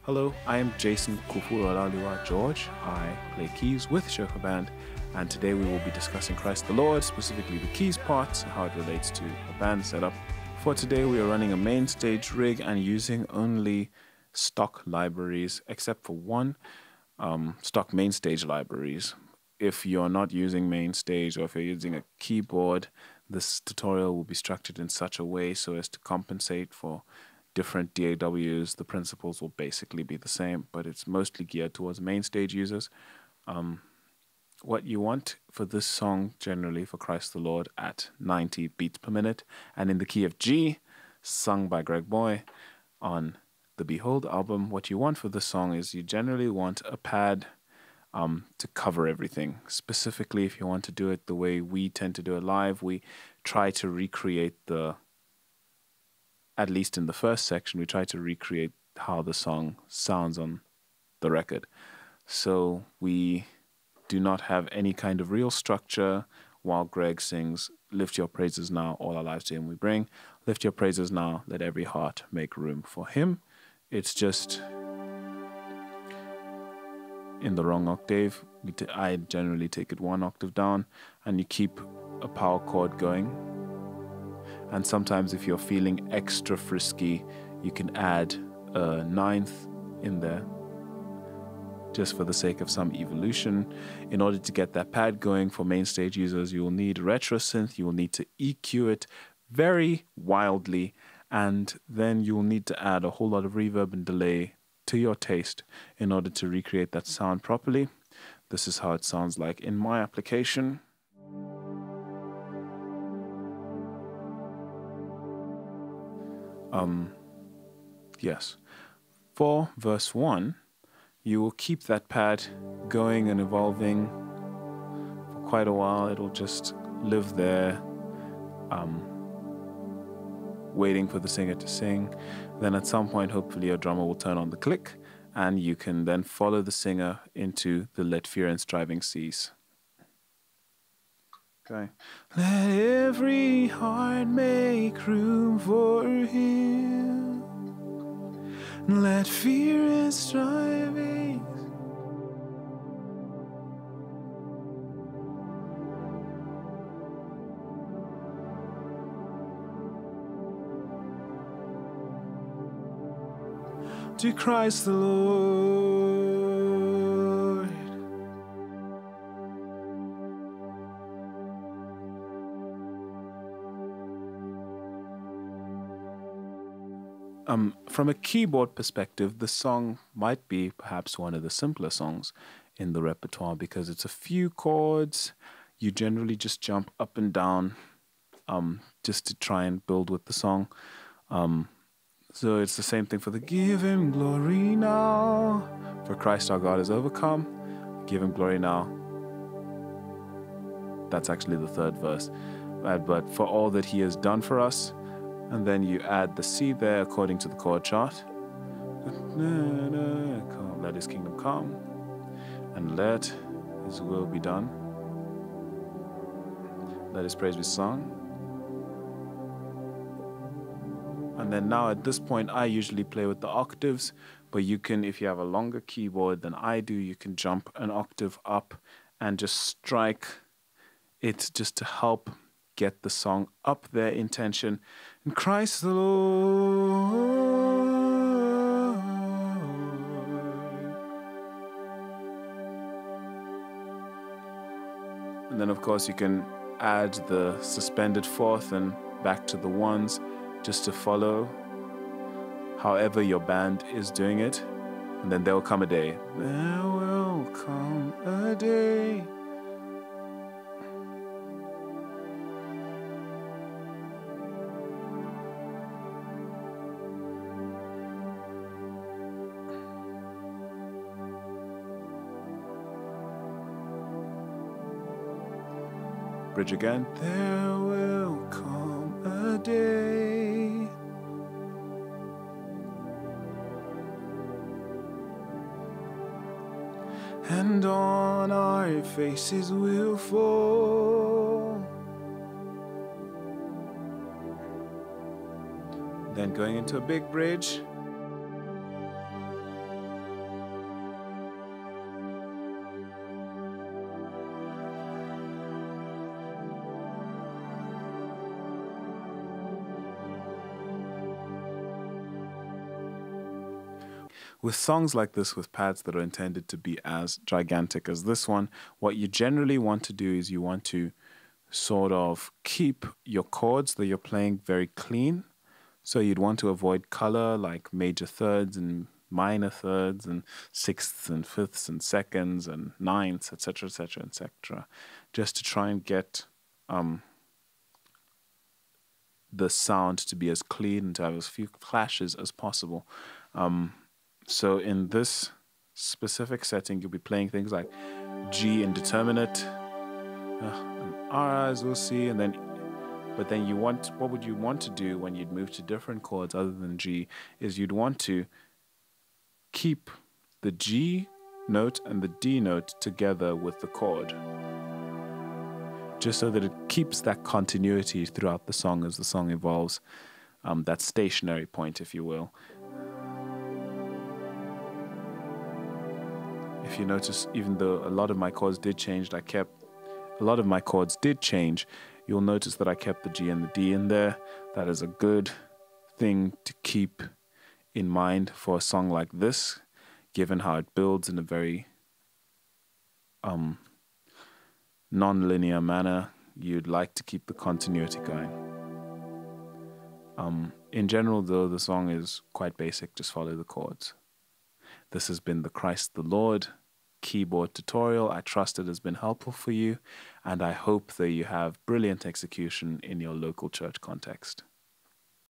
Hello, I am Jason Kufuolaliwa George. I play keys with ShofarBand, and today we will be discussing Christ the Lord, specifically the keys parts and how it relates to a band setup. For today, we are running a main stage rig and using only stock libraries, except for one, stock main stage libraries. If you're not using main stage or if you're using a keyboard, this tutorial will be structured in such a way so as to compensate for different DAWs. The principles will basically be the same, but it's mostly geared towards main stage users. What you want for this song, generally for Christ the Lord, at 90 beats per minute, and in the key of G, sung by Greg Boy on the Behold album, what you want for this song is you generally want a pad to cover everything. Specifically, if you want to do it the way we tend to do it live, we try to recreate at least in the first section, we try to recreate how the song sounds on the record. So we do not have any kind of real structure while Greg sings, "Lift your praises now, all our lives to him we bring. Lift your praises now, let every heart make room for him." It's just in the wrong octave. I generally take it one octave down, and you keep a power chord going. And sometimes if you're feeling extra frisky, you can add a ninth in there, just for the sake of some evolution. In order to get that pad going for main stage users, you will need retro synth, you will need to EQ it very wildly, and then you will need to add a whole lot of reverb and delay to your taste in order to recreate that sound properly. This is how it sounds like in my application. Yes. For verse 1, you will keep that pad going and evolving for quite a while. It'll just live there, waiting for the singer to sing. Then at some point, hopefully your drummer will turn on the click, and you can then follow the singer into the Let Fear and Striving cease. Okay. Let every heart make room for him. Let fear and striving. To Christ the Lord. From a keyboard perspective, the song might be perhaps one of the simpler songs in the repertoire because it's a few chords. You generally just jump up and down just to try and build with the song. So it's the same thing for the "Give him glory now, for Christ our God is overcome. Give him glory now." That's actually the third verse. But for all that he has done for us, and then you add the C there according to the chord chart. Let his kingdom come, and let his will be done. Let his praise be sung. And then now at this point, I usually play with the octaves, but you can, if you have a longer keyboard than I do, you can jump an octave up and just strike it just to help get the song up there in tension. In Christ the Lord. And then of course you can add the suspended fourth and back to the ones just to follow however your band is doing it. And then there will come a day. There will come a day. Bridge again. There will come a day. And on our faces will fall. Then going into a big bridge. with songs like this, with pads that are intended to be as gigantic as this one, what you generally want to do is you want to sort of keep your chords that you're playing very clean. So you'd want to avoid color like major thirds and minor thirds and sixths and fifths and seconds and ninths, etc., etc., etc., just to try and get the sound to be as clean and to have as few clashes as possible. So in this specific setting, you'll be playing things like G indeterminate, and R as we'll see, and then but then what would you want to do when you'd move to different chords other than G is you'd want to keep the G note and the D note together with the chord, just so that it keeps that continuity throughout the song as the song evolves, that stationary point, if you will. If you notice, even though a lot of my chords did change, you'll notice that I kept the G and the D in there. That is a good thing to keep in mind for a song like this, given how it builds in a very non-linear manner. You'd like to keep the continuity going. In general, though, the song is quite basic. Just follow the chords. This has been the Christ the Lord keyboard tutorial. I trust it has been helpful for you, and I hope that you have brilliant execution in your local church context.